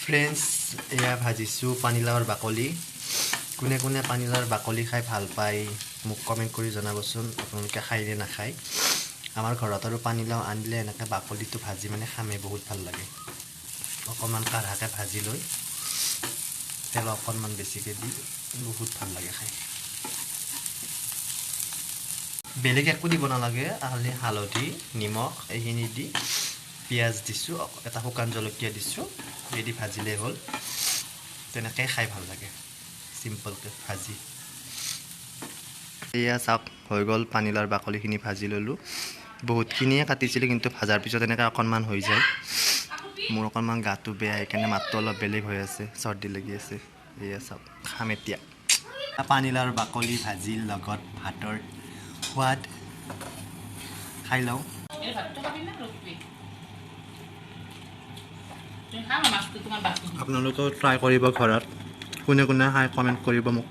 friends এয়া ভাজিছোঁ পানীলাওৰ বাকলি কোনে কোনে পানীলাওৰ বাকলি খাই ভাল পায় মোক কমেণ্ট কৰি জনাবচোন আপোনালোকে খায় নে নাখায় আমাৰ ঘৰত আৰু পানীলাও আনিলে এনেকৈ বাকলিটো ভাজি মানে খামে বহুত ভাল লাগে অকণমান কাঢ়াকৈ ভাজি লৈ তেল অকণমান বেছিকৈ দি বহুত ভাল লাগে খাই বেলেগ একো দিব নালাগে খালি হালধি নিমখ এইখিনি দি পিঁয়াজ দিছোঁ এটা শুকান জলকীয়া দিছোঁ এই দি ভাজিলেই হ'ল তেনেকৈ খাই ভাল লাগে চিম্পলকৈ ভাজি এয়া চাওক হৈ গ'ল পানীলাওৰ বাকলিখিনি ভাজি ল'লোঁ বহুতখিনিয়ে কাটিছিলোঁ কিন্তু ভাজাৰ পিছত এনেকৈ অকণমান হৈ যায় মোৰ অকণমান গাটো বেয়া সেইকাৰণে মাতটো অলপ বেলেগ হৈ আছে চৰ্দি লাগি আছে এয়া চাওক খাম এতিয়া পানীলাওৰ বাকলি ভাজিৰ লগত ভাতৰ সোৱাদ খাই লওঁ আপোনালোকেও ট্ৰাই কৰিব ঘৰত কোনে কোনে খাই কমেণ্ট কৰিব মোক